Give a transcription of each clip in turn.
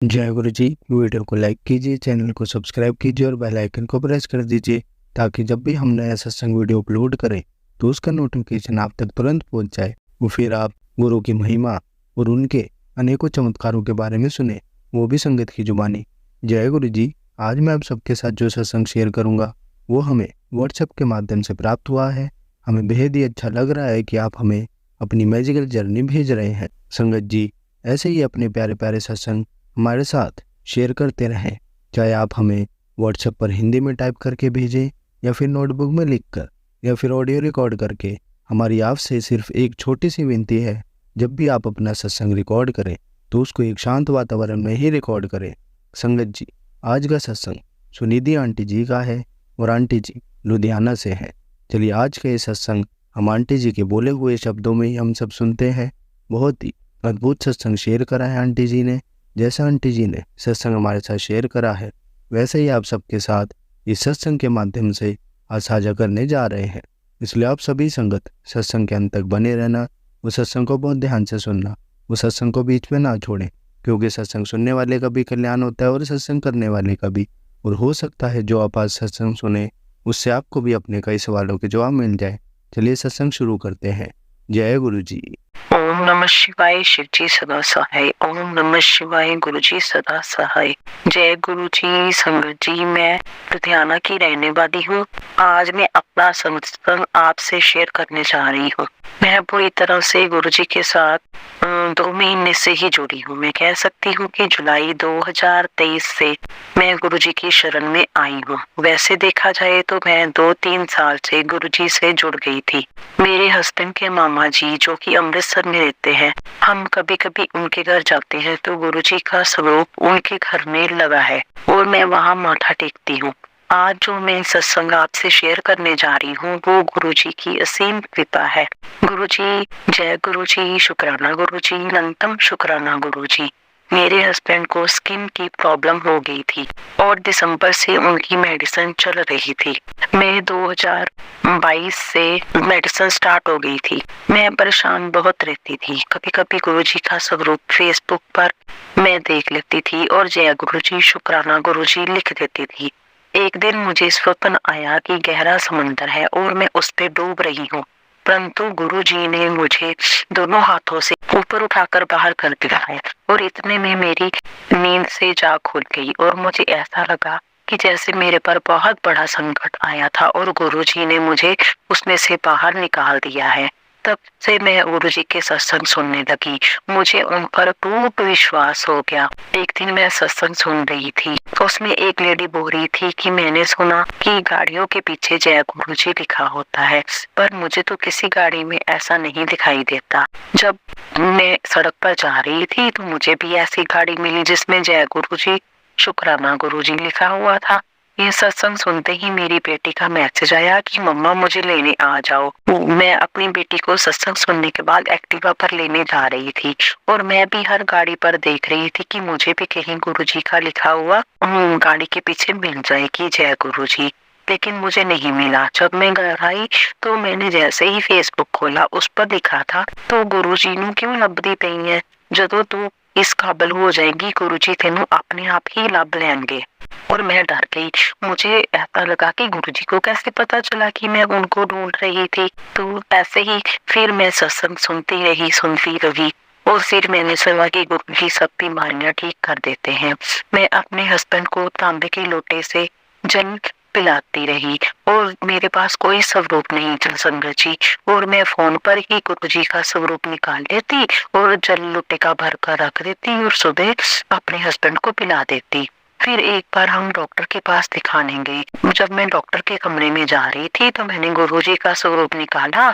जय गुरु जी। वीडियो को लाइक कीजिए, चैनल को सब्सक्राइब कीजिए और बेल आइकन को प्रेस कर दीजिए ताकि जब भी हम नया सत्संग वीडियो अपलोड करें तो उसका नोटिफिकेशन आप तक तुरंत पहुंच जाए और फिर आप गुरु की महिमा और उनके अनेकों चमत्कारों के बारे में सुने, वो भी संगत की जुबानी। जय गुरु जी। आज मैं आप सबके साथ जो सत्संग शेयर करूँगा वो हमें व्हाट्सएप के माध्यम से प्राप्त हुआ है। हमें बेहद ही अच्छा लग रहा है कि आप हमें अपनी मैजिकल जर्नी भेज रहे हैं। संगत जी, ऐसे ही अपने प्यारे प्यारे सत्संग हमारे साथ शेयर करते रहें। चाहे आप हमें व्हाट्सएप पर हिंदी में टाइप करके भेजें या फिर नोटबुक में लिखकर या फिर ऑडियो रिकॉर्ड करके। हमारी आपसे सिर्फ एक छोटी सी विनती है, जब भी आप अपना सत्संग रिकॉर्ड करें तो उसको एक शांत वातावरण में ही रिकॉर्ड करें। संगत जी, आज का सत्संग सुनिधि आंटी जी का है और आंटी जी लुधियाना से हैं। चलिए आज का ये सत्संग हम आंटी जी के बोले हुए शब्दों में ही हम सब सुनते हैं। बहुत ही अद्भुत सत्संग शेयर करा है आंटी जी ने। जैसा आंटी जी ने सत्संग हमारे साथ शेयर करा है वैसे ही आप सबके साथ इस सत्संग के माध्यम से आज साझा करने जा रहे हैं। इसलिए आप सभी संगत सत्संग के अंत तक बने रहना, उस सत्संग को बहुत ध्यान से सुनना, उस सत्संग को बीच में ना छोड़ें, क्योंकि सत्संग सुनने वाले का भी कल्याण होता है और सत्संग करने वाले का भी। और हो सकता है जो आप आज सत्संग सुने उससे आपको भी अपने कई सवालों के जवाब मिल जाए। चलिए सत्संग शुरू करते हैं। जय गुरु जी। ओम नमः शिवाय। शिव जी सदा सहाय। ओम नमः शिवाय। गुरु जी सदा सहाय। जय गुरु जी। संगत जी, मैं लुधियाना की रहने वाली हूँ। आज मैं अपना सत्संग आपसे शेयर करने जा रही हूँ। मैं पूरी तरह से गुरु जी के साथ 2 महीने से ही जुड़ी हूँ। मैं कह सकती हूँ कि जुलाई 2023 से मैं गुरु जी की शरण में आई हूँ। वैसे देखा जाए तो मैं 2-3 साल से गुरु जी से जुड़ गई थी। मेरे हस्बैंड के मामा जी जो कि अमृतसर में रहते हैं, हम कभी कभी उनके घर जाते हैं तो गुरु जी का स्वरूप उनके घर में लगा है और मैं वहाँ माथा टेकती हूँ। आज जो मैं सत्संग आपसे शेयर करने जा रही हूँ वो गुरु जी की असीम कृपा है। गुरु जी, जय गुरु जी। शुक्राना गुरु जी, अनंतम शुक्राना गुरु जी। मेरे हस्बैंड को स्किन की प्रॉब्लम हो गई थी और दिसंबर से उनकी मेडिसिन चल रही थी। मैं 2022 से मेडिसिन स्टार्ट हो गई थी। मैं परेशान बहुत रहती थी। कभी कभी गुरु जी का स्वरूप फेसबुक पर मैं देख लेती थी और जय गुरु जी, शुक्राना गुरु जी लिख देती थी। एक दिन मुझे स्वप्न आया कि गहरा समंदर है और मैं उस पे डूब रही हूँ, परंतु गुरु जी ने मुझे दोनों हाथों से ऊपर उठाकर बाहर कर दिया है। और इतने में मेरी नींद से जाग खुल गई और मुझे ऐसा लगा कि जैसे मेरे पर बहुत बड़ा संकट आया था और गुरु जी ने मुझे उसमें से बाहर निकाल दिया है। तब से मैं गुरु जी के सत्संग सुनने लगी। मुझे उन पर खूब विश्वास हो गया। एक दिन मैं सत्संग सुन रही थी, उसमें एक लेडी बोल रही थी कि मैंने सुना कि गाड़ियों के पीछे जय गुरु जी लिखा होता है, पर मुझे तो किसी गाड़ी में ऐसा नहीं दिखाई देता। जब मैं सड़क पर जा रही थी तो मुझे भी ऐसी गाड़ी मिली जिसमें जय गुरु जी, शुक्राना गुरु जी लिखा हुआ था। ये सत्संग सुनते ही मेरी बेटी का मैसेज आया कि मम्मा मुझे लेने आ जाओ। मैं अपनी बेटी को सत्संग सुनने के बाद एक्टिवा पर लेने जा रही थी और मैं भी हर गाड़ी पर देख रही थी कि मुझे भी कहीं गुरु जी का लिखा हुआ गाड़ी के पीछे मिल जाए कि जय गुरु जी, लेकिन मुझे नहीं मिला। जब मैं घर आई तो मैंने जैसे ही फेसबुक खोला उस पर लिखा था, तो गुरु जी नू क्यों लभदी पई है, जदों तू इस काबिल हो जाएगी गुरु जी तेनू अपने आप ही लभ लेंगे। और मैं डर गई। मुझे ऐसा लगा कि गुरु जी को कैसे पता चला कि मैं उनको ढूंढ रही थी। तो ऐसे ही फिर मैं सत्संग सुनती रही और फिर मैंने सुना कि गुरु जी सब बीमारियां ठीक कर देते हैं। मैं अपने हस्बैंड को तांबे के लोटे से जल पिलाती रही और मेरे पास कोई स्वरूप नहीं था संगत जी, और मैं फोन पर ही गुरु जी का स्वरूप निकाल लेती और जल लोटे का भर कर रख देती और सुबह अपने हस्बैंड को पिला देती। फिर एक बार हम डॉक्टर के पास दिखाने गए। जब मैं डॉक्टर के कमरे में जा रही थी तो मैंने गुरुजी का स्वरूप निकाला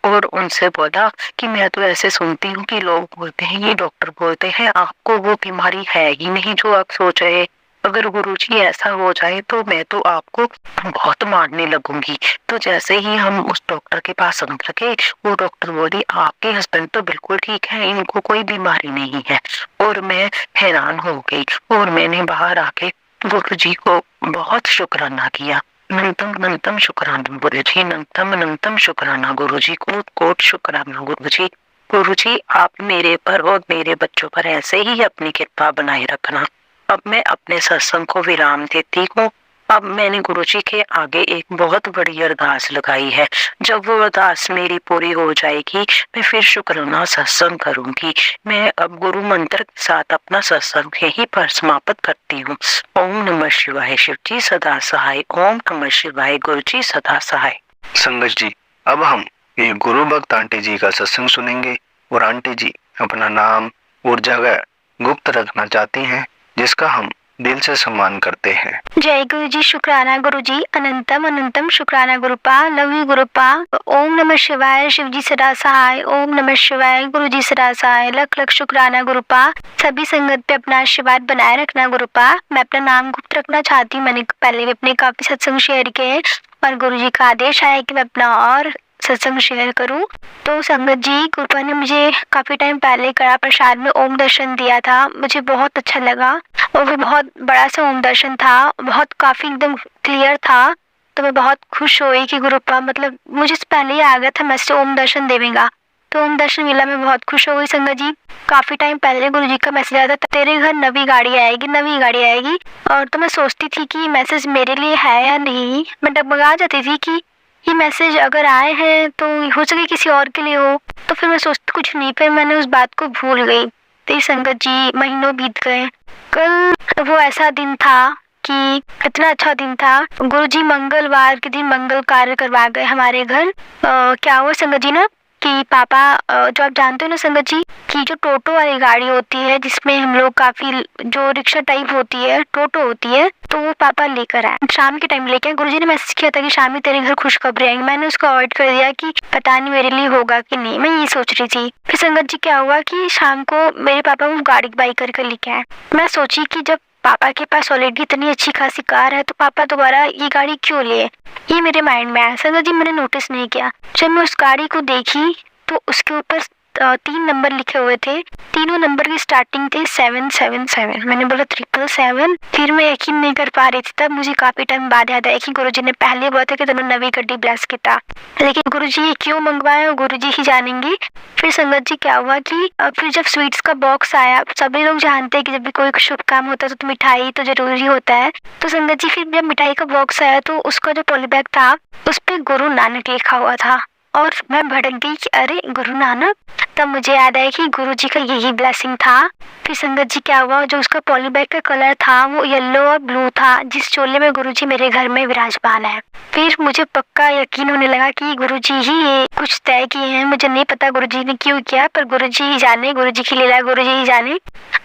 और उनसे बोला कि मैं तो ऐसे सुनती हूँ कि लोग बोलते हैं, ये डॉक्टर बोलते हैं आपको वो बीमारी है ही नहीं जो आप सोच रहे। अगर गुरुजी ऐसा हो जाए तो मैं तो आपको बहुत मारने लगूंगी। तो जैसे ही हम उस डॉक्टर के पास अंदर गए, वो डॉक्टर बोली आपके हस्बैंड तो बिल्कुल ठीक है, इनको कोई बीमारी नहीं है। और मैं हैरान हो गई और मैंने बाहर आके गुरु जी को बहुत शुक्राना किया। अनंतम अनंतम शुक्राना गुरु जी, अनंतम अनंतम शुक्राना गुरु जी, कोट कोट शुक्राना गुरु जी। गुरुजी, आप मेरे पर और मेरे बच्चों पर ऐसे ही अपनी कृपा बनाए रखना। अब मैं अपने सत्संग को विराम देती हूँ। अब मैंने गुरुजी के आगे एक बहुत बड़ी अरदास लगाई है। जब वो अरदास मेरी पूरी हो जाएगी, मैं फिर शुक्राना सत्संग करूंगी। मैं अब गुरु मंत्र के साथ अपना सत्संग यहीं पर समाप्त करती हूँ। ओम नमः शिवाय, शिव जी सदा सहाय। ओम नमः शिवाय, गुरु जी सदा सहाय। संगत जी, अब हम ये गुरु भक्त आंटी जी का सत्संग सुनेंगे और आंटी जी अपना नाम और जगह गुप्त रखना चाहती हैं, जिसका हम दिल से सम्मान करते हैं। जय गुरु जी, शुक्राना गुरु जी, अनंतम अनंतम शुक्राना गुरुपा, लव यू गुरुपा। ओम नमः शिवाय, शिव जी सदा सहाय। ओम नमः शिवाय, गुरु जी सदा सहाय। लख लख शुक्राना गुरुपा। सभी संगत पे अपना आशीर्वाद बनाए रखना गुरुपा। मैं अपना नाम गुप्त रखना चाहती हूँ। मैंने पहले भी अपने काफी सत्संग शेयर किए और गुरु जी का आदेश आया कि मैं अपना और सत्संग शेयर करूं। तो संगत जी, गुरुपा ने मुझे काफी टाइम पहले कड़ा प्रसाद में ओम दर्शन दिया था। मुझे बहुत अच्छा लगा और वो बहुत बड़ा सा ओम दर्शन था, बहुत काफी एकदम क्लियर था। तो मैं बहुत खुश हुई कि गुरुपा मतलब मुझे पहले ही आ गया था मैसेज ओम दर्शन देवेगा। तो ओम दर्शन मिला, मैं बहुत खुश हो गई संगत जी। काफी टाइम पहले गुरु जी का मैसेज आया था, तेरे घर नवी गाड़ी आएगी, नवी गाड़ी आएगी। और तो मैं सोचती थी कि मैसेज मेरे लिए है या नहीं। मैं डगमगा जाती थी कि ये मैसेज अगर आए हैं तो हो सके किसी और के लिए हो। तो फिर मैं सोचती कुछ नहीं, फिर मैंने उस बात को भूल गई। तो संगत जी, महीनों बीत गए। कल वो ऐसा दिन था कि इतना अच्छा दिन था। गुरुजी मंगलवार के दिन मंगल कार्य करवा गए हमारे घर। क्या हुआ संगत जी ना कि पापा, जो आप जानते हो ना संगत जी कि जो टोटो वाली गाड़ी होती है जिसमें हम लोग काफी, जो रिक्शा टाइप होती है, टोटो होती है, तो वो पापा लेकर आए। शाम के टाइम लेके गुरुजी ने मैसेज किया था कि शामी तेरे घर खुशखबरी आएंगी। मैंने उसको अवॉइड कर दिया कि पता नहीं मेरे लिए होगा कि नहीं, मैं ये सोच रही थी। फिर संगत जी क्या हुआ कि शाम को मेरे पापा वो गाड़ी बाई कर लेके आए। मैं सोची कि जब पापा के पास ऑलरेडी इतनी अच्छी खासी कार है तो पापा दोबारा ये गाड़ी क्यों ले। ये मेरे माइंड में आया संगत जी, मैंने नोटिस नहीं किया। जब मैं उस गाड़ी को देखी तो उसके ऊपर 3 नंबर लिखे हुए थे। तीनों नंबर की स्टार्टिंग थे 777। मैंने बोला 777। फिर मैं यकीन नहीं कर पा रही थी। तब मुझे काफी टाइम बाद याद आया कि गुरुजी ने पहले बोला था कि तुमने नवी गड्डी ब्लेस किया, लेकिन गुरुजी ये क्यों मंगवाए गुरुजी ही जानेंगे। फिर संगत जी क्या हुआ कि फिर जब स्वीट्स का बॉक्स आया, सभी लोग जानते हैं कि जब भी कोई शुभ काम होता है तो मिठाई तो जरूरी होता है। तो संगत जी फिर जब मिठाई का बॉक्स आया तो उसका जो पॉलीबैग था उस पर गुरु नानक लिखा हुआ था और मैं भड़क गई कि अरे गुरु नानक। तब मुझे याद आया कि गुरुजी का यही ब्लेसिंग था। फिर संगत जी क्या हुआ, जो उसका पॉलीबैग का कलर था वो येलो और ब्लू था, जिस चोले में गुरुजी मेरे घर में विराजमान है। फिर मुझे पक्का यकीन होने लगा कि गुरुजी ही ये कुछ तय किए हैं। मुझे नहीं पता गुरुजी ने क्यों किया, पर गुरुजी ही जाने, गुरुजी की लीला गुरुजी ही जाने।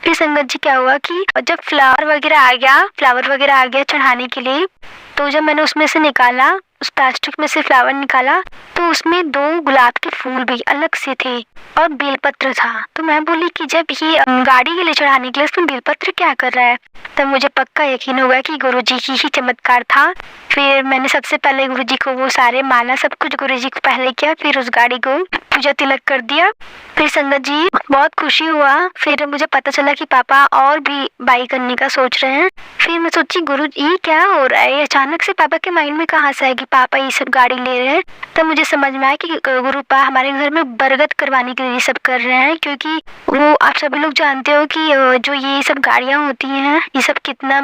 फिर संगत जी क्या हुआ कि जब फ्लावर वगैरह आ गया चढ़ाने के लिए, तो जब मैंने उसमें से निकाला, उस प्लास्टिक में से फ्लावर निकाला, तो उसमें 2 गुलाब के फूल भी अलग से थे और बेलपत्र था। तो मैं बोली कि जब ये गाड़ी के लिए चढ़ाने के लिए उसमें बेलपत्र क्या कर रहा है। तब मुझे पक्का यकीन हो गया कि गुरुजी की ही चमत्कार था। फिर मैंने सबसे पहले गुरुजी को वो सारे माला सब कुछ गुरुजी को पहले किया, फिर उस गाड़ी को पूजा तिलक कर दिया। फिर संगत जी बहुत खुशी हुआ। फिर मुझे पता चला कि पापा और भी बाई करने का सोच रहे हैं। फिर मैं सोची गुरु ये क्या हो रहा है, अचानक से पापा के माइंड में कहाँ से है कि पापा ये सब गाड़ी ले रहे हैं। तब मुझे समझ में आया कि गुरुपा हमारे घर में बरगद करवाने के लिए ये सब कर रहे हैं, क्योंकि वो आप सभी लोग जानते हो कि जो ये सब गाड़ियाँ होती हैं ये सब कितना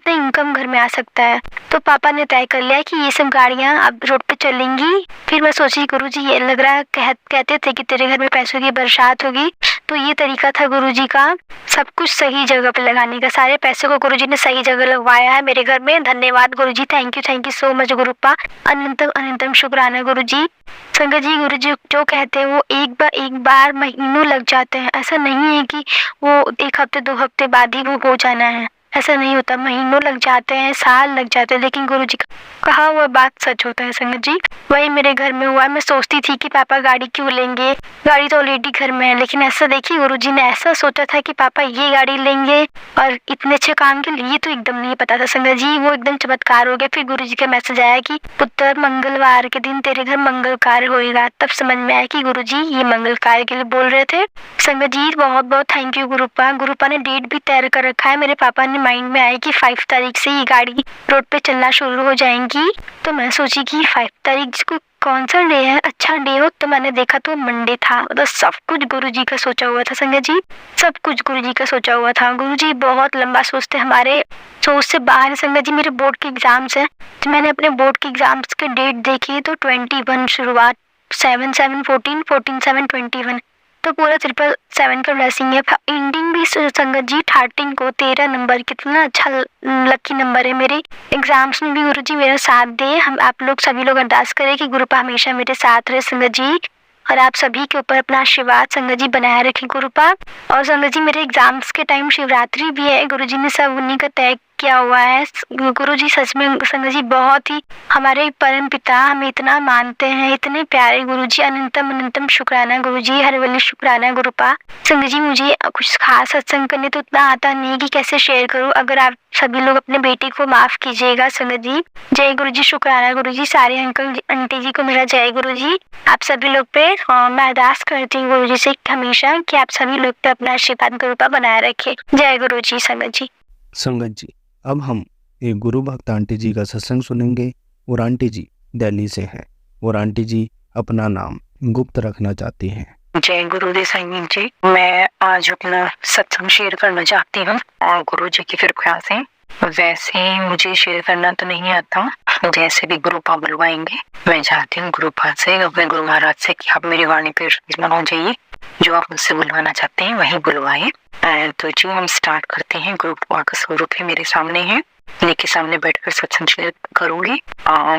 इनकम घर में आ सकता है। तो पापा ने तय कर लिया कि ये सब गाड़ियाँ अब रोड पे चलेंगी। फिर मैं सोची गुरुजी ये लग रहा है कहते थे कि तेरे घर में पैसों की बरसात होगी, तो ये तरीका था गुरुजी का सब कुछ सही जगह पे लगाने का। सारे पैसे को गुरुजी ने सही जगह लगवाया है मेरे घर में। धन्यवाद गुरुजी, थैंक यू सो मच गुरुपा, अनंतम अनंतम शुक्राना गुरुजी। संगत जी गुरुजी जो कहते हैं वो एक बार महीनों लग जाते हैं। ऐसा नहीं है कि वो 1 हफ्ते 2 हफ्ते बाद ही वो हो जाना है, ऐसा नहीं होता। महीनों लग जाते हैं, साल लग जाते हैं, लेकिन गुरुजी का कहा हुआ बात सच होता है संगत जी। वही मेरे घर में हुआ। मैं सोचती थी कि पापा गाड़ी क्यों लेंगे, गाड़ी तो ऑलरेडी घर में है, लेकिन ऐसा देखिए गुरुजी ने ऐसा सोचा था कि पापा ये गाड़ी लेंगे और इतने अच्छे काम के लिए, तो एकदम नहीं पता था संगत जी। वो एकदम चमत्कार हो गया। फिर गुरुजी का मैसेज आया कि पुत्र मंगलवार के दिन तेरे घर मंगल कार्य होएगा। तब समझ में आया कि गुरुजी ये मंगल कार्य के लिए बोल रहे थे। संगत जी बहुत बहुत थैंक यू गुरुपा ने डेट भी तय कर रखा है। मेरे पापा ने माइंड में आया कि 5 तारीख से ये गाड़ी रोड पे चलना शुरू हो जाएंगी। तो मैं सोची कि 5 तारीख को कौन सा डे है, अच्छा डे हो, तो मैंने देखा तो मंडे था। मतलब सब कुछ गुरुजी का सोचा हुआ था संगत जी, सब कुछ गुरुजी का सोचा हुआ था। गुरुजी बहुत लंबा सोचते, हमारे सोच से बाहर है संगत जी। मेरे बोर्ड के एग्जाम्स हैं, तो मैंने अपने बोर्ड के एग्जाम्स के डेट देखी तो 21 शुरुआत, 7/7/14, 14/7/21, तो पूरा 777 का ब्लेसिंग है। एंडिंग भी संगत जी 13 को, 13 नंबर, कितना अच्छा लकी नंबर है। मेरे एग्जाम्स में भी गुरुजी मेरा साथ दे। हम आप लोग सभी लोग अरदास करें कि गुरुपा हमेशा मेरे साथ रहे संगत जी, और आप सभी के ऊपर अपना आशीर्वाद संगत जी बनाए रखें गुरुपा। और संगत जी मेरे एग्जाम्स के टाइम शिवरात्रि भी है, गुरुजी ने सब उन्हीं का तय किया हुआ है। गुरुजी सच में संगत जी बहुत ही हमारे परम पिता, हमें इतना मानते हैं, इतने प्यारे गुरुजी। अनंतम अनंतम शुक्राना गुरुजी, हर वली शुक्राना गुरुपा। संगत जी मुझे कुछ खास सत्संग करने तो उतना आता नहीं कि कैसे शेयर करूं, अगर आप सभी लोग अपने बेटे को माफ कीजिएगा संगत जी। जय गुरुजी, शुक्राना गुरुजी, सारे अंकल आंटी जी को मेरा जय गुरुजी। आप सभी लोग पे मैं अरदास करती हूँ गुरुजी से हमेशा कि आप सभी लोग पे अपना आशीर्वाद गुरुपा बनाए रखे। जय गुरुजी संगत जी। संगत जी, अब हम एक गुरु भक्त आंटी जी का सत्संग सुनेंगे और आंटी जी दिल्ली से हैं और आंटी जी अपना नाम गुप्त रखना चाहती हैं। जय गुरुदेव संगत जी, मैं आज अपना सत्संग शेयर करना चाहती हूँ और गुरु जी की कृपा से। वैसे मुझे शेयर करना तो नहीं आता, जैसे भी गुरुपा बुलवाएंगे मैं चाहती हूँ गुरुपा से, अपने गुरु महाराज से कि आप मेरी वाणी पे विराजमान हो जाइए, जो आप मुझसे बुलवाना चाहते हैं वही बुलवाए। तो जी हम स्टार्ट करते हैं। गुरुपा का स्वरूप है मेरे सामने है, इन्हीं के सामने बैठकर सत्संग शेयर करूंगी।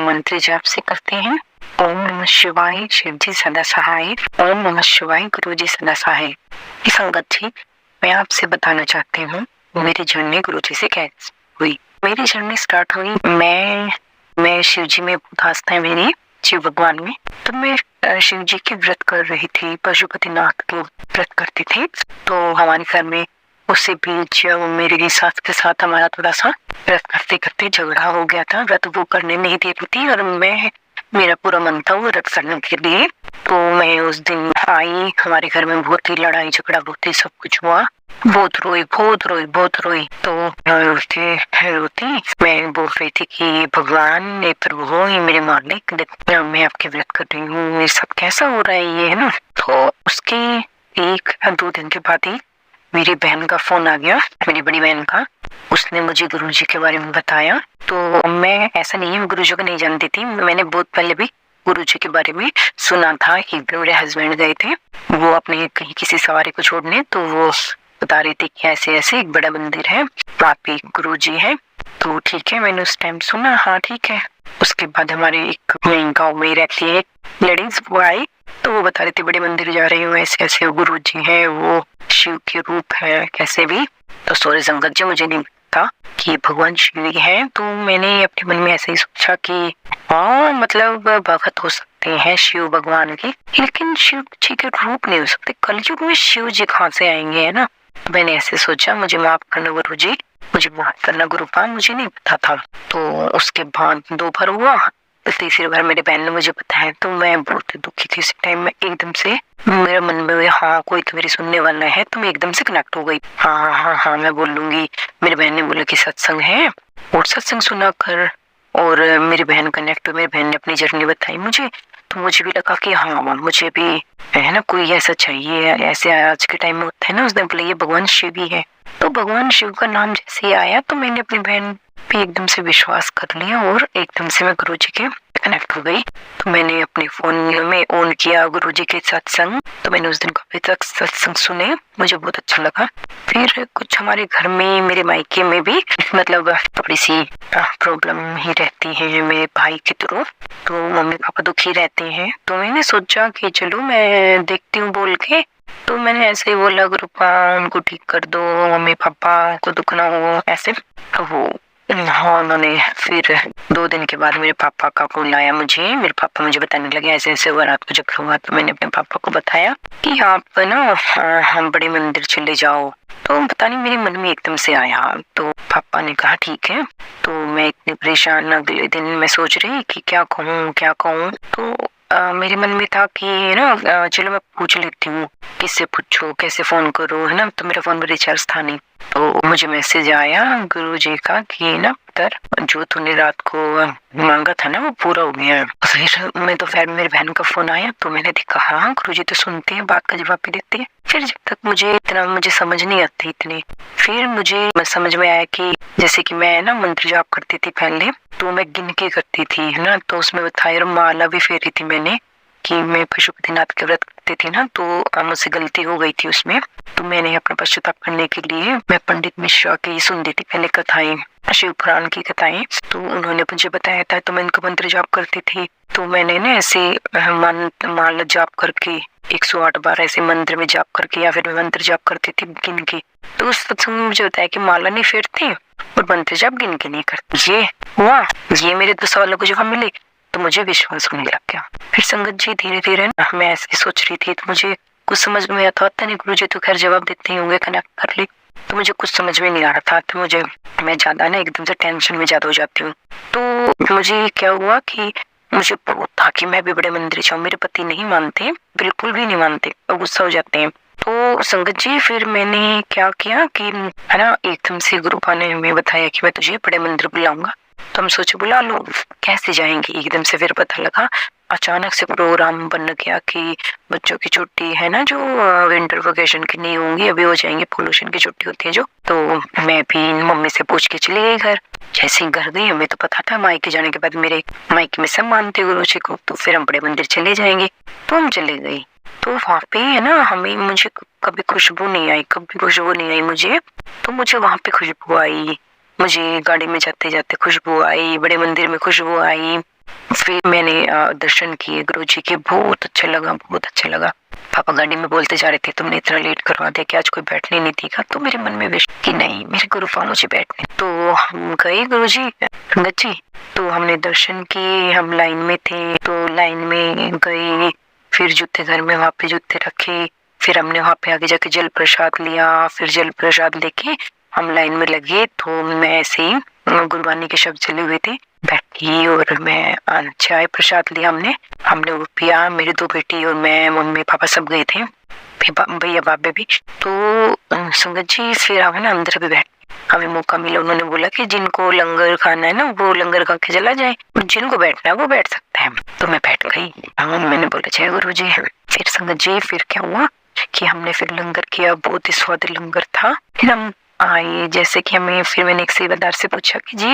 मंत्र जाप से करते हैं। ओम नमः शिवाय, शिव जी सदा सहाय। ओम नमः शिवाय, गुरु जी सदा सहाय। संगत जी, मैं आपसे बताना चाहती हूँ मेरी जर्नी गुरु जी से कैसे हुई। मेरी जर्नी स्टार्ट हुई, मैं शिव जी में बहुत आस्था है मेरी, शिव भगवान में। तो मैं शिव जी के व्रत कर रही थी, पशुपतिनाथ के व्रत करती थी। तो हमारे घर में उससे बीच मेरी सास के साथ हमारा थोड़ा सा व्रत करते करते झगड़ा हो गया था। व्रत वो करने नहीं दे रही थी और मेरा पूरा मन था वो व्रत करने के लिए। तो मैं उस दिन आई, हमारे घर में बहुत ही लड़ाई झगड़ा बहुत ही सब कुछ हुआ, बहुत रोई तो रोती मैं बोल रही थी कि भगवान ये प्रभु हो, ये मेरे मालिक, मैं आपके व्रत कर रही हूँ, ये सब कैसा हो रहा है ये, है ना। तो उसके 1-2 दिन के बाद ही मेरी बहन का फोन आ गया, मेरी बड़ी बहन का। उसने मुझे गुरुजी के बारे में बताया। तो मैं ऐसा नहीं है मैं गुरुजी को नहीं जानती थी, मैंने बहुत पहले भी गुरुजी के बारे में सुना था कि मेरे हस्बैंड गए थे वो अपने कहीं किसी सवारी को छोड़ने, तो वो बता रही थी कि ऐसे ऐसे एक बड़ा मंदिर है, वहाँ पे गुरुजी है। तो ठीक है, मैंने उस टाइम सुना, हाँ ठीक है। उसके बाद हमारे एक गाँव में रहती है लेडीज, वो आई तो वो बता रही थी बड़े मंदिर जा रही हूँ, ऐसे ऐसे गुरुजी है, वो शिव के रूप है कैसे भी। तो सॉरी संगत जी, मुझे नहीं था कि भगवान शिव ही है। तो मैंने अपने मन में ऐसे ही सोचा कि हाँ मतलब भगत हो सकते हैं शिव भगवान के, लेकिन शिव जी के रूप नहीं हो सकते। कलयुग में शिव जी कहाँ से आएंगे, है ना। मैंने ऐसे सोचा, मुझे माफ करना गुरु जी, मुझे माफ करना गुरुपा, मुझे नहीं पता था। तो उसके बाद 2 बार हुआ, तीसरी बार मेरी बहन ने मुझे बताया। तो मैं बहुत दुखी थी इस टाइम में, एकदम से मेरे मन में हाँ कोई तो मेरी सुनने वाला है, तो मैं एकदम से कनेक्ट हो गई। हाँ मैं बोल लूंगी। मेरी बहन ने बोला कि सत्संग है और सत्संग सुना कर, और मेरी बहन कनेक्ट हुई, मेरी बहन ने अपनी जर्नी बताई मुझे। तो मुझे भी लगा कि हाँ मुझे भी है ना कोई ऐसा चाहिए, ऐसे आज के टाइम में होता है ना। उसने बोला ये भगवान शिव ही है। तो भगवान शिव का नाम जैसे ही आया तो मैंने अपनी बहन पे एकदम से विश्वास कर लिया और एकदम से मैं गुरुजी के कनेक्ट हो गई। तो मैंने अपने फोन में ऑन किया गुरुजी के सत्संग, तो मैंने उस दिन काफी तक सत्संग सुने, मुझे बहुत अच्छा लगा। फिर कुछ हमारे घर में, मेरे मायके में भी मतलब थोड़ी सी प्रॉब्लम ही रहती है मेरे भाई के थ्रू, तो मम्मी पापा दुखी रहते हैं। तो मैंने सोचा कि चलो मैं देखती हूँ बोल के। तो मैंने ऐसे ही बोला गुरुपा उनको ठीक कर दो, मम्मी पापा को दुख ना हो ऐसे। वो हाँ उन्होंने फिर 2 दिन के बाद मेरे पापा का फोन आया मुझे। मेरे पापा मुझे बताने लगे ऐसे ऐसे हुआ, रात को झगड़ा हुआ। तो मैंने अपने पापा को बताया कि आप ना हम बड़े मंदिर चले जाओ। तो पता नहीं मेरे मन में एकदम से आया, तो पापा ने कहा ठीक है। तो मैं इतनी परेशान, अगले दिन मैं सोच रही कि क्या कहूँ। तो मेरे मन में था कि ना चलो मैं पूछ लेती हूँ, किससे पूछूं, कैसे फोन करूँ, है ना। तो मेरा फोन में रिचार्ज था नहीं, तो मुझे मैसेज आया गुरुजी का कि ना पुत्र, जो तूने रात को मांगा था ना वो पूरा हो गया है। फिर मैं तो फिर मेरी बहन का फोन आया तो मैंने देखा हाँ गुरुजी तो सुनते हैं, बात का जवाब भी देते हैं। फिर जब तक मुझे समझ नहीं आती इतनी, फिर मुझे समझ में आया कि जैसे कि मैं ना मंत्र जाप करती थी पहले, तो मैं गिन के करती थी है ना, तो उसमें बताया माला भी फेरी थी मैंने कि मैं पशुपतिनाथ के व्रत करती थी ना, तो मुझसे गलती हो गई थी उसमें। तो मैंने अपना पश्चाताप करने के लिए मैं पंडित मिश्रा की सुनती थी पहले कथाएं, शिव पुराण की कथाएं, तो उन्होंने मुझे बताया था, तो मैं इनको मंत्र जाप करती थी। तो मैंने ना ऐसे माला जाप करके 108 बार ऐसे मंत्र में जाप करके या फिर मंत्र जाप करती थी गिन के। तो उस सत्संग में मुझे बताया कि माला नहीं फेरती और मंत्र जाप गिन के नहीं करती। ये हुआ, ये मेरे 2 सवालों को जवाब मिले तो मुझे विश्वास होने लग गया। फिर संगत जी धीरे धीरे मैं ऐसे सोच रही थी, तो मुझे कुछ समझ में आता नहीं, गुरुजी तो खैर जवाब देते ही होंगे, कनेक्ट कर ली, तो मुझे कुछ समझ में नहीं आ रहा था। तो मैं ज्यादा ना एकदम से टेंशन में ज्यादा हो जाती हूँ। तो मुझे क्या हुआ कि मुझे बहुत था कि मैं भी बड़े मंदिर जाऊँ। मेरे पति नहीं मानते, बिल्कुल भी नहीं मानते, और गुस्सा हो जाते हैं। तो संगत जी फिर मैंने क्या किया कि है ना, एकदम से गुरुपा ने हमें बताया कि मैं तुझे बड़े मंदिर बुलाऊंगा। तो हम सोचे बुला लो, कैसे जाएंगे एकदम से। फिर पता लगा अचानक से प्रोग्राम बन गया कि बच्चों की छुट्टी है ना, जो विंटर वेकेशन की नहीं होंगी, अभी हो जाएंगे, पोल्यूशन की छुट्टी होती है जो। तो मैं भी मम्मी से पूछ के चली गई घर। जैसे ही घर गई, हमें तो पता था मायके जाने के बाद मेरे मायके में सब मानते गुरुजी को, तो फिर हम बड़े मंदिर चले जाएंगे। तो हम चले गए। तो वहाँ पे है ना, मुझे कभी खुशबू नहीं आई मुझे। तो मुझे वहाँ पे खुशबू आई, मुझे गाड़ी में जाते जाते खुशबू आई, बड़े मंदिर में खुशबू आई। फिर मैंने दर्शन किए गुरुजी के, बहुत अच्छा लगा। पापा गाड़ी में बोलते जा रहे थे तुमने इतना लेट करवा दिया कि आज कोई बैठने नहीं देगा। तो मेरे मन में विश कि नहीं, मेरे गुरुपा मुझे बैठने। तो हम गए गुरुजी संगत जी, तो हमने दर्शन किए, हम लाइन में थे, तो लाइन में गए, फिर जूते घर में वहाँ पे जूते रखे, फिर हमने वहाँ पे आगे जाके जल प्रसाद लिया। फिर जल प्रसाद लेके हम लाइन में लगे, तो मैं ऐसे ही गुरबानी के शब्द चले हुए थे, बैठी और मैं चाय प्रसाद लिया हमने वो पिया। मेरी 2 बेटी और मैं, मम्मी पापा सब गए थे, भैया बाबे भी। तो संगत जी फिर हम ना अंदर भी बैठ, हमें मौका मिला, उन्होंने बोला कि जिनको लंगर खाना है ना वो लंगर खा के चला जाए, जिनको बैठना है वो बैठ सकता है। तो मैं बैठ गई। मैंने बोला जय गुरु जी। फिर संगत जी फिर क्या हुआ कि हमने फिर लंगर किया, बहुत ही स्वादिष्ट लंगर था। फिर हम आए, जैसे कि फिर मैंने एक सेवादार से पूछा कि जी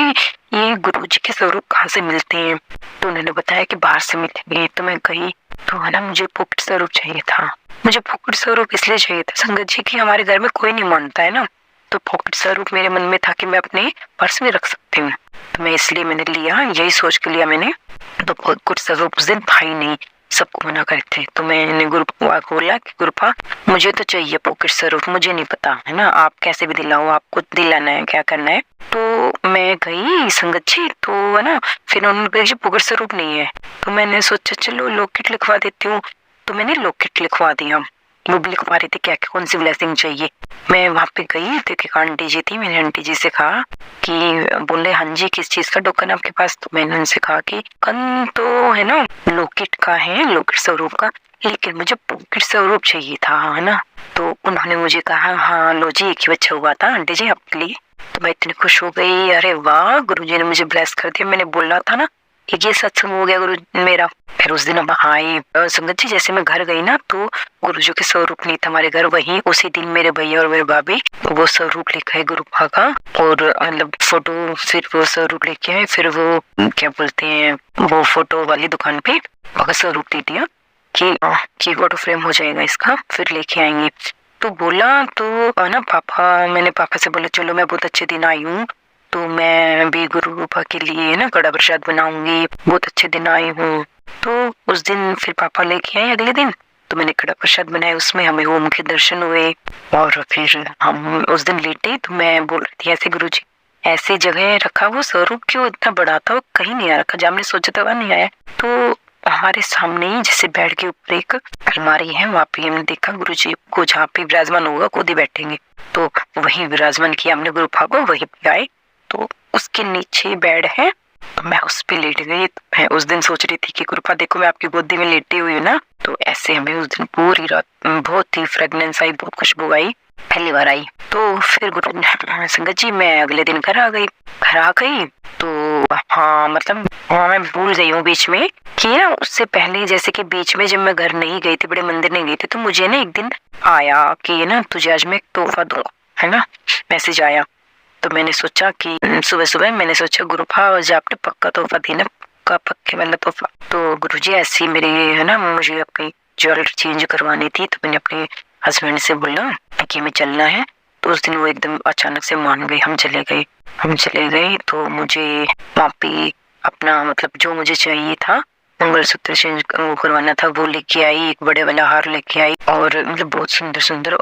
ये गुरुजी के स्वरूप कहाँ से मिलते हैं। तो उन्होंने बताया कि बाहर से मिलेंगे। तो मैं गई, तो है ना, मुझे फुकट स्वरूप चाहिए था। मुझे फुकट स्वरूप इसलिए चाहिए था संगत जी कि हमारे घर में कोई नहीं मानता है ना, तो फुकट स्वरूप मेरे मन में था कि मैं अपने पर्स में रख सकती हूँ। तो मैं इसलिए मैंने लिया, यही सोच के लिया मैंने। तो फुकट स्वरूप उस दिन भाई नहीं, सबको मना करे थे। तो मैंने गुरुपा को बोला कि गुरुपा मुझे तो चाहिए पॉकेट स्वरूप, मुझे नहीं पता है ना, आप कैसे भी दिलाओ, आपको दिलाना है, क्या करना है। तो मैं गई संगत जी, तो है ना, फिर उन्होंने कहा पॉकेट स्वरूप नहीं है। तो मैंने सोचा चलो लॉकेट लिखवा देती हूँ। तो मैंने लॉकेट लिखवा दिया। वो भी लिखवा रही थी क्या कौन सी ब्लेसिंग चाहिए। मैं वहाँ पे गई, तो एक आंटी जी थी, मैंने आंटी जी से कहा कि बोले हाँ जी किस चीज का टोकन आपके पास। तो मैंने उनसे कहा कि कन तो है ना लॉकेट का है, लॉकेट स्वरूप का, लेकिन मुझे पॉकेट स्वरूप चाहिए था, है ना। तो उन्होंने मुझे कहा हाँ लो जी एक ही बच्चा हुआ था आंटी जी आपके लिए। तो मैं इतनी खुश हो गई, अरे वाह गुरुजी ने मुझे ब्लेस कर दिया। मैंने बोला था ना ये सत्संग हो गया गुरु मेरा। फिर उस दिन हम आई संगत जी, जैसे मैं घर गई ना, तो गुरुजी के स्वरूप नहीं था हमारे घर। वहीं उसी दिन मेरे भैया और मेरे भाभी वो स्वरूप लिखा है गुरुपा का, और मतलब फोटो, फिर वो स्वरूप लेके आए। फिर वो क्या बोलते हैं, वो फोटो वाली दुकान पे वहाँ स्वरूप दे दिया कि फोटो फ्रेम हो जाएगा इसका, फिर लेके आएंगे। तो बोला तो ना पापा, मैंने पापा से बोला चलो मैं बहुत अच्छे दिन आई हूँ, तो मैं भी गुरु रूपा के लिए ना कड़ा प्रसाद बनाऊंगी, बहुत अच्छे दिन आई हूँ। तो उस दिन फिर पापा लेके आए अगले दिन, तो मैंने कड़ा प्रसाद बनाया, उसमें हमें ओम के दर्शन हुए। और फिर हम उस दिन लेटे, तो मैं बोल रही थी ऐसे गुरुजी ऐसी जगह रखा, वो स्वरूप क्यों इतना बड़ा था, वो कहीं नहीं आ रखा, जब हमने सोचा था वह नहीं आया। तो हमारे सामने ही जैसे बेड के ऊपर एक अलमारी है, वहाँ पे हमने देखा गुरुजी को जहाँ पे विराजमान होगा खुद ही बैठेंगे, तो वही विराजमान किया हमने गुरुपा को, वही पे आए। तो उसके नीचे बेड है, तो मैं उस पे लेट गई। मैं उस दिन सोच रही थी कि गुरुपा देखो मैं आपकी गोदी में लेटी हुई हूँ ना। तो ऐसे हमें उस दिन पूरी रात बहुत ही फ्रेगनेंस आई, बहुत खुशबू आई। पहली बार आई। तो फिर संगत जी मैं अगले दिन घर आ गई तो हाँ मतलब मैं भूल गई हूँ बीच में कि ना उससे पहले जैसे कि बीच में जब मैं घर नहीं गई थी, बड़े मंदिर नहीं गई थी, तो मुझे ना एक दिन आया कि ना तुझे आज मैं एक तोहफा दूंगा, है ना, मैसेज आया। तो मैंने सोचा कि सुबह सुबह मैंने सोचा गुरुपा आज आपने पक्का तोहफा देना, पक्के वाला तोहफा। तो गुरुजी ऐसी मेरी है ना, मुझे अपनी ज्वेलरी चेंज करवानी थी, तो मैंने अपने हस्बैंड से बोला कि हमें चलना है। तो उस दिन वो एकदम अचानक से मान गई, हम चले गए। तो मुझे वहाँ पे अपना मतलब जो मुझे चाहिए था मंगलसूत्र चेंज करवाना था, वो लेके आई, एक बड़े वाला हार लेके आई और मतलब बहुत सुंदर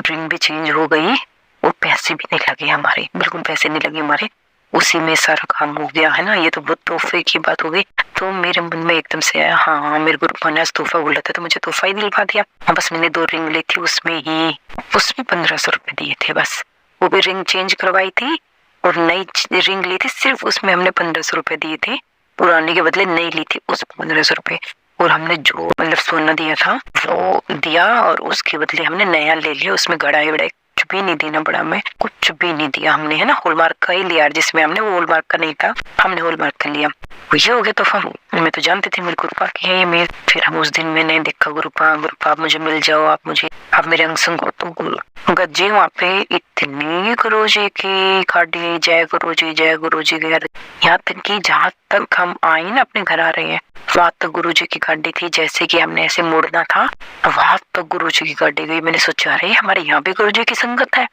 रिंग भी चेंज हो गई। वो पैसे भी नहीं लगे हमारे, बिल्कुल पैसे नहीं लगे हमारे, उसी में सारा काम हो गया, है ना। ये तो बहुत तोहफे की बात हो गई। तो मेरे मन में एकदम से आया हाँ मेरे गुरुपा ने आज तोहफा बोला था, तो मुझे तोहफा ही दिलवा दिया। बस मैंने 2 रिंग ली थी, उसमें 1500 रुपए दिए थे बस। वो भी रिंग चेंज करवाई थी और नई रिंग ली थी, सिर्फ उसमें हमने 1500 रुपए दिए थे, पुराने के बदले नई ली थी उस 1500 रुपए। और हमने जो मतलब सोना दिया था वो दिया और उसके बदले हमने नया ले लिया, उसमें गड़ाई वड़ाई कुछ भी नहीं देना पड़ा, हमें कुछ भी नहीं दिया हमने, है ना। हॉलमार्क का ही लिया, जिसमें हमने वो हॉलमार्क का नहीं था, हमने हॉलमार्क का लिया। ये हो गया तोहफा। मैं तो जानती थी मेरे गुरुपा की है ये मेल। फिर हम उस दिन मैंने देखा गुरुपा आप मुझे मिल जाओ, आप मेरे अंग संग हो। तो गज्जे वहाँ पे इतनी गुरुजी की खाड़ी, जय गुरुजी यहाँ तक कि जहाँ तक हम आए ना अपने घर आ रहे हैं वहां तक गुरुजी की गाड़ी थी। जैसे कि हमने ऐसे मुड़ना था वहां तक गुरुजी की गाड़ी गई। मैंने सोचा अरे हमारे यहाँ भी गुरुजी की संगत है।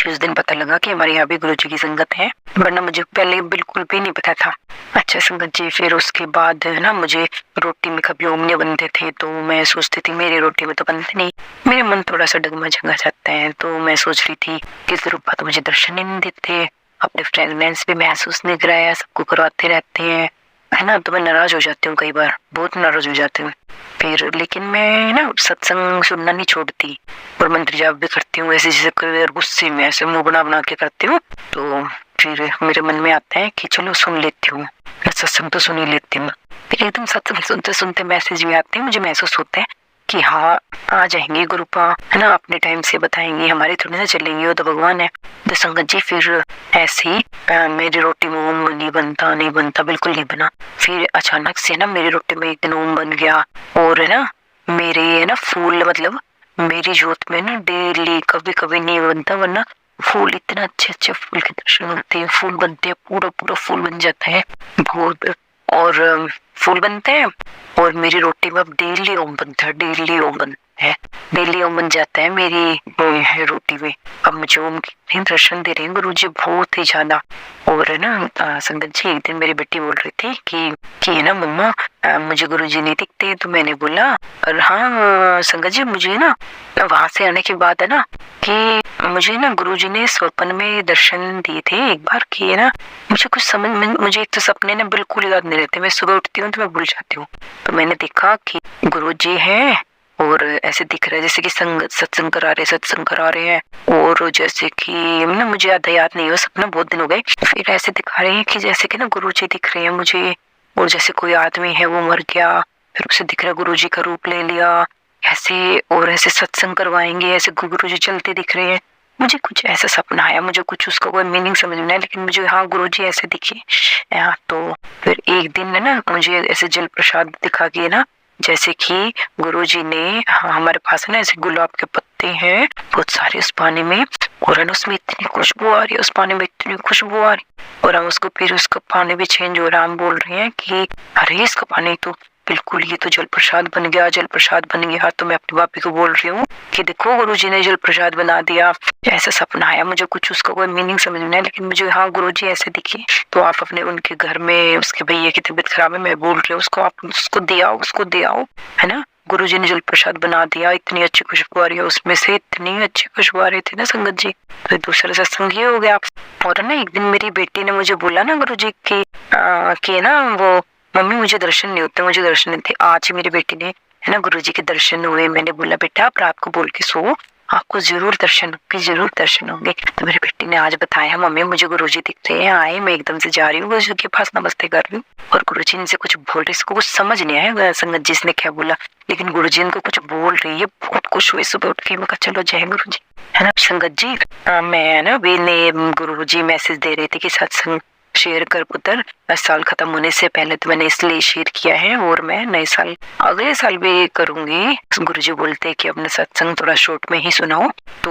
उस दिन पता लगा कि हमारे यहाँ भी गुरुजी की संगत है, वरना मुझे पहले बिल्कुल भी नहीं पता था। अच्छा संगत जी, फिर उसके बाद ना मुझे रोटी में कभी ओमने बनते थे, तो मैं सोचती थी मेरी रोटी में तो बनते नहीं, मेरे मन थोड़ा सा डगमगा जाता है। तो मैं सोच रही थी कि रूपा तो मुझे दर्शन ही नहीं देते, अपने फ्रेगनेंस भी महसूस नहीं कराया, सबको करवाते रहते हैं, है ना। तो मैं नाराज हो जाती हूँ, कई बार बहुत नाराज हो जाती हूँ। फिर लेकिन मैं ना सत्संग सुनना नहीं छोड़ती और मंत्र जाप भी करती हूँ, ऐसे जैसे कई बार गुस्से में ऐसे मुंह बना के करती हूँ। तो फिर मेरे मन में आता है कि चलो सुन लेती हूँ, सत्संग तो सुन ही लेती हूँ। फिर एकदम सत्संग सुनते सुनते मैसेज भी आते हैं, मुझे महसूस होता है कि हाँ आ जाएंगे गुरुपा, है ना, अपने टाइम से बताएंगे, हमारे थोड़ी ना चलेंगे, वो तो भगवान है। तो संगत जी फिर ऐसे ही मेरी रोटी में ओम नहीं बनता बिल्कुल नहीं बना। फिर अचानक से ना मेरी रोटी में एक दिन ओम बन गया और है ना मेरे है ना फूल मतलब मेरी जोत में ना डेली कभी नहीं बनता, वरना फूल इतना अच्छे फूल के दर्शन होते हैं, फूल बनते हैं, पूरा फूल बन जाता है बहुत, और फूल बनते हैं और मेरी रोटी में अब डेली ओम बनता है, डेली ओम बन जाता है मेरी रोटी में। अब मुझे ओम के दर्शन दे रहे हैं गुरुजी बहुत ही ज्यादा। और है ना संगत जी, एक दिन मेरी बेटी बोल रही थी कि ना मम्मा मुझे गुरुजी नहीं दिखते। तो मैंने बोला और हाँ संगत जी, मुझे ना वहां से आने के बाद है ना कि मुझे ना गुरुजी ने स्वप्न में दर्शन दिए थे एक बार, कि है ना मुझे कुछ मुझे एक तो सपने ना बिल्कुल याद नहीं रहते, मैं सुबह उठती हूँ तो मैं भूल जाती हूँ। तो मैंने देखा कि गुरुजी हैं और ऐसे दिख रहा है जैसे कि सत्संग करा रहे हैं, और जैसे कि ना मुझे याद नहीं है, सपना बहुत दिन हो गए। फिर ऐसे दिखा रहे हैं कि जैसे कि ना गुरुजी दिख रहे हैं मुझे, और जैसे कोई आदमी है वो मर गया फिर उसे दिख रहा है गुरुजी का रूप ले लिया ऐसे, और ऐसे सत्संग करवाएंगे, ऐसे गुरुजी चलते दिख रहे हैं। मुझे कुछ ऐसा सपना आया, मुझे कुछ उसका कोई मीनिंग समझ में आया, लेकिन मुझे हाँ गुरुजी ऐसे दिखे। तो फिर एक दिन है ना मुझे ऐसे जल प्रसाद दिखा के ना, जैसे कि गुरुजी ने हमारे पास ना ऐसे गुलाब के पत्ते हैं बहुत सारे उस पानी में, और उसमें इतनी खुशबू आ रही है, उस पानी में इतनी खुशबू आ रही, और हम उसका पानी भी चेंज हो रहा है। हम बोल रहे हैं कि अरे इसका पानी तो बिल्कुल ये तो जल प्रसाद बन गया। तो मैं अपनी भाभी को बोल रही हूँ कि देखो गुरुजी ने जल प्रसाद बना दिया। ऐसा सपना आया, मुझे कुछ उसका कोई मीनिंग समझ में नहीं, लेकिन मुझे हाँ गुरुजी ऐसे दिखे। तो आप अपने उनके घर में उसके भैया की तबीयत खराब है, मैं बोल रही हूँ उसको आप उसको दे आओ, है ना। गुरुजी ने जल प्रसाद बना दिया, इतनी अच्छी खुशबू आ रही है उसमें से, इतनी अच्छी खुशबू आ रही थी ना संगत जी। तो दूसरा सत्संग ये हो गया। और ना एक दिन मेरी बेटी ने मुझे बोला ना गुरुजी की ना वो मम्मी मुझे दर्शन नहीं थे। आज मेरी बेटी ने है ना गुरुजी के दर्शन हुए। मैंने बोला बेटा आप रात को बोल के सो आपको जरूर दर्शन होंगे। तो मेरी बेटी ने आज बताया, मम्मी मुझे गुरुजी दिख रहे हैं, आए, मैं एकदम से जा रही हूँ गुरुजी के पास, नमस्ते कर रही हूँ और गुरुजी इनसे कुछ बोल रहे, इसको कुछ समझ नहीं आया संगत जी ने क्या बोला, लेकिन गुरुजी इनको कुछ बोल रही है। बहुत खुश हुई सुबह उठ के, मैं कहा चलो जय गुरुजी, है ना। संगत जी मैं ना अभी गुरुजी मैसेज दे रहे थे कि सत्संग शेयर कर पुत्र, साल खत्म होने से पहले तो मैंने इसलिए शेयर किया है और मैं नए साल अगले साल भी करूंगी। गुरुजी बोलते कि अपने सत्संग थोड़ा शॉर्ट में ही सुनाओ। तो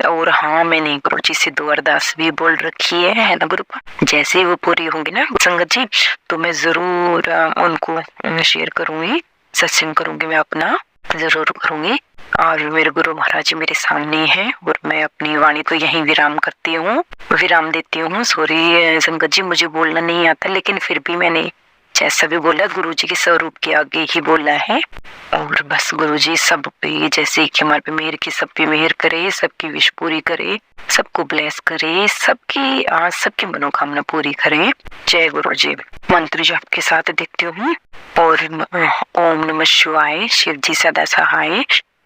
और हाँ, मैंने गुरुजी से 2 अरदास भी बोल रखी है ना गुरुपा, जैसे ही वो पूरी होंगी ना संगत जी तो मैं जरूर उनको शेयर करूंगी, सत्संग करूंगी, मैं अपना जरूर करूंगी। और मेरे गुरु महाराज जी मेरे सामने हैं और मैं अपनी वाणी को यहीं विराम देती हूँ। सॉरी संगत जी, मुझे बोलना नहीं आता, लेकिन फिर भी मैंने जैसा भी बोला गुरुजी के स्वरूप के आगे ही बोला है। और बस गुरुजी सब पे जैसे कि हमारे पे मेहर की, सब पे मेहर करे, सबकी विश पूरी करे, सबको ब्लेस करे, सबकी मनोकामना पूरी करे। जय गुरुजी। मंत्र जो आपके साथ देती हूँ और ओम नमः शिवाय, शिव जी सदा सहाय,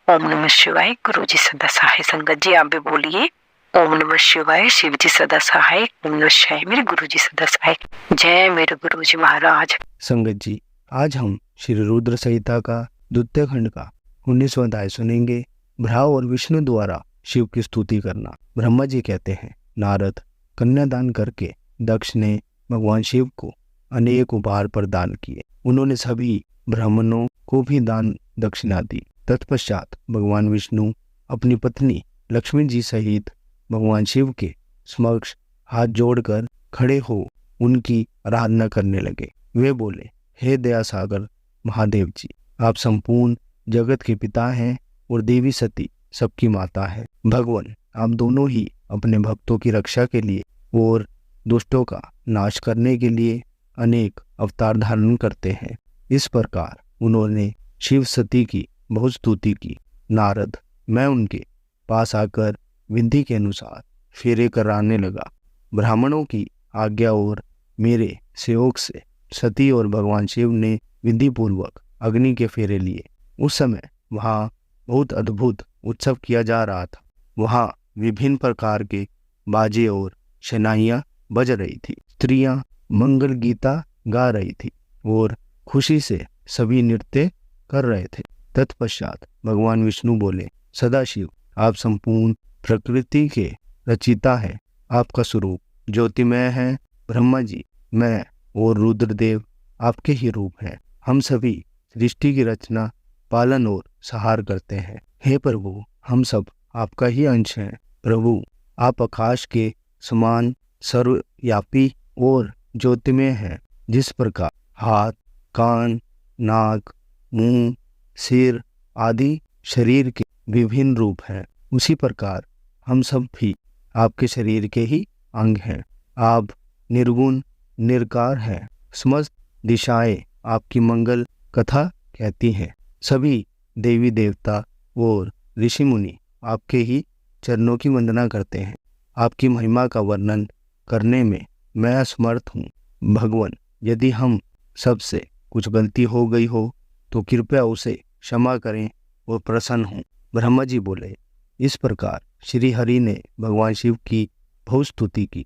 ओम नमः शिवाय, गुरुजी सदा सहाय। संगत जी आप भी बोलिए, ओम नमः शिवाय, शिव जी सदा सहाय, ओम नमः शिवाय, मेरे गुरुजी सदा सहाय। जय मेरे गुरुजी महाराज। संगत जी, आज हम श्री रुद्र संहिता का 2 खंड का 19वां अध्याय सुनेंगे। ब्रह्मा और विष्णु द्वारा शिव की स्तुति करना। ब्रह्मा जी कहते हैं, नारद, कन्यादान करके दक्ष ने भगवान शिव को अनेक उपहार प्रदान किए। उन्होंने सभी ब्राह्मणों को भी दान दक्षिणा दी। तत्पश्चात भगवान विष्णु अपनी पत्नी लक्ष्मी जी सहित भगवान शिव के समक्ष हाथ जोड़कर खड़े हो उनकी आराधना करने लगे। वे बोले, हे दया सागर महादेव जी, आप संपूर्ण जगत के पिता हैं और देवी सती सबकी माता है। भगवान, आप दोनों ही अपने भक्तों की रक्षा के लिए और दुष्टों का नाश करने के लिए अनेक अवतार धारण करते हैं। इस प्रकार उन्होंने शिव सती की बहुत स्तुति की। नारद, मैं उनके पास आकर विधि के अनुसार फेरे कराने लगा। ब्राह्मणों की आज्ञा और मेरे सहयोग से सती और भगवान शिव ने विधि पूर्वक अग्नि के फेरे लिए। उस समय वहाँ बहुत अद्भुत उत्सव किया जा रहा था। वहाँ विभिन्न प्रकार के बाजे और शहनाइयाँ बज रही थी। स्त्रियाँ मंगल गीता गा रही थी और खुशी से सभी नृत्य कर रहे थे। तत्पश्चात भगवान विष्णु बोले, सदाशिव, आप संपूर्ण प्रकृति के रचिता है। आपका स्वरूप ज्योतिमय है। ब्रह्मा जी, मैं और रुद्रदेव आपके ही रूप हैं। हम सभी सृष्टि की रचना, पालन और सहार करते हैं। हे प्रभु, हम सब आपका ही अंश हैं। प्रभु, आप आकाश के समान सर्वव्यापी और ज्योतिमय हैं। जिस प्रकार हाथ, कान, नाक, मुंह, सिर आदि शरीर के विभिन्न रूप हैं, उसी प्रकार हम सब भी आपके शरीर के ही अंग हैं। आप निर्गुण निराकार हैं। समस्त दिशाएं आपकी मंगल कथा कहती हैं। सभी देवी देवता और ऋषि मुनि आपके ही चरणों की वंदना करते हैं। आपकी महिमा का वर्णन करने में मैं असमर्थ हूँ। भगवान, यदि हम सबसे कुछ गलती हो गई हो तो कृपया उसे क्षमा करें और प्रसन्न हों। ब्रह्मा जी बोले। इस प्रकार श्री हरि ने भगवान शिव की बहुत स्तुति की।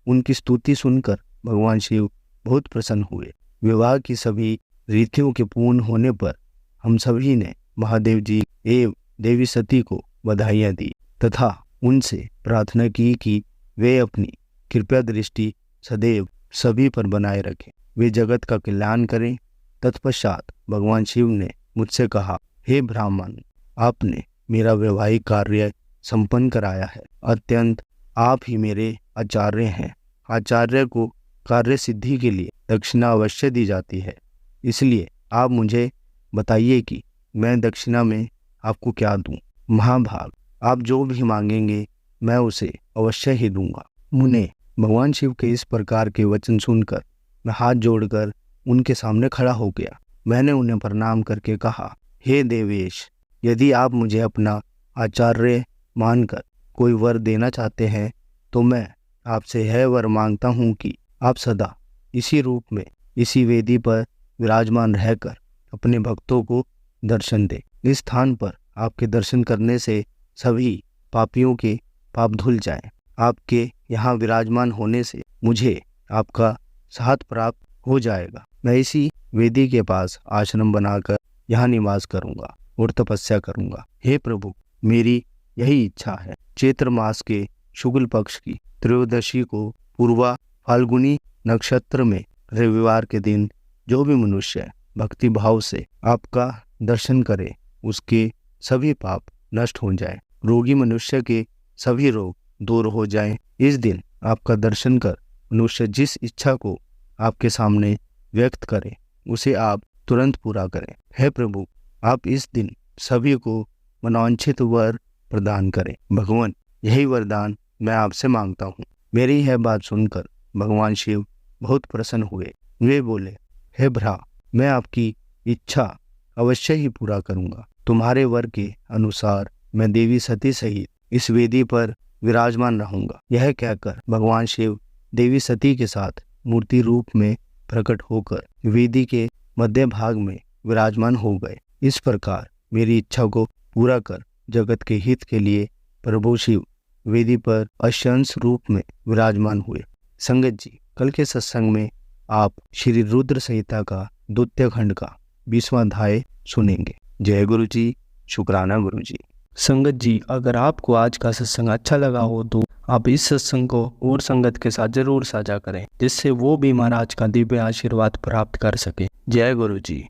उनकी स्तुति सुनकर भगवान शिव बहुत प्रसन्न हुए। विवाह की सभी रीतियों के पूर्ण होने पर हम सभी ने महादेव जी एवं देवी सती को बधाइयाँ दी तथा उनसे प्रार्थना की कि वे अपनी कृपया दृष्टि सदैव सभी पर बनाए रखें, वे जगत का कल्याण करें। तत्पश्चात भगवान शिव ने मुझसे कहा, हे ब्राह्मण, आपने मेरा वैवाहिक कार्य संपन्न कराया है। अत्यंत आप ही मेरे आचार्य हैं। आचार्य को कार्य सिद्धि के लिए दक्षिणा अवश्य दी जाती है। इसलिए आप मुझे बताइए कि मैं दक्षिणा में आपको क्या दूं। महाभाग, आप जो भी मांगेंगे मैं उसे अवश्य ही दूंगा। मुने, भगवान शिव के इस प्रकार के वचन सुनकर मैं हाथ जोड़कर उनके सामने खड़ा हो गया। मैंने उन्हें प्रणाम करके कहा, हे देवेश, यदि आप मुझे अपना आचार्य मानकर कोई वर देना चाहते हैं तो मैं आपसे यह वर मांगता हूँ कि आप सदा इसी रूप में इसी वेदी पर विराजमान रहकर अपने भक्तों को दर्शन दें। इस स्थान पर आपके दर्शन करने से सभी पापियों के पाप धुल जाएं। आपके यहाँ विराजमान होने से मुझे आपका साथ प्राप्त हो जाएगा। मैं इसी वेदी के पास आश्रम बनाकर यहाँ निवास करूँगा और तपस्या करूँगा। हे प्रभु, मेरी यही इच्छा है। चैत्र मास के शुक्ल पक्ष की त्रयोदशी को पूर्वा फाल्गुनी नक्षत्र में रविवार के दिन जो भी मनुष्य भक्ति भाव से आपका दर्शन करे, उसके सभी पाप नष्ट हो जाए, रोगी मनुष्य के सभी रोग दूर हो जाएं। इस दिन आपका दर्शन कर मनुष्य जिस इच्छा को आपके सामने व्यक्त करे, उसे आप तुरंत पूरा करें। हे प्रभु, आप इस दिन सभी को मनोवांछित वर प्रदान करें। भगवान, यही वरदान मैं आपसे मांगता हूँ। मेरी यह बात सुनकर भगवान शिव बहुत प्रसन्न हुए। वे बोले, हे भ्रा, मैं आपकी इच्छा अवश्य ही पूरा करूँगा। तुम्हारे वर के अनुसार मैं देवी सती सहित इस वेदी पर विराजमान रहूंगा। यह कहकर भगवान शिव देवी सती के साथ मूर्ति रूप में प्रकट होकर वेदी के मध्य भाग में विराजमान हो गए। इस प्रकार मेरी इच्छा को पूरा कर जगत के हित के लिए प्रभु शिव वेदी पर अंश रूप में विराजमान हुए। संगत जी, कल के सत्संग में आप श्री रुद्र संहिता का द्वितीय खंड का 20वां अध्याय सुनेंगे। जय गुरु जी, शुक्राना गुरु जी। संगत जी, अगर आपको आज का सत्संग अच्छा लगा हो तो आप इस सत्संग को और संगत के साथ जरूर साझा करें, जिससे वो भी महाराज का दिव्य आशीर्वाद प्राप्त कर सके। जय गुरु जी।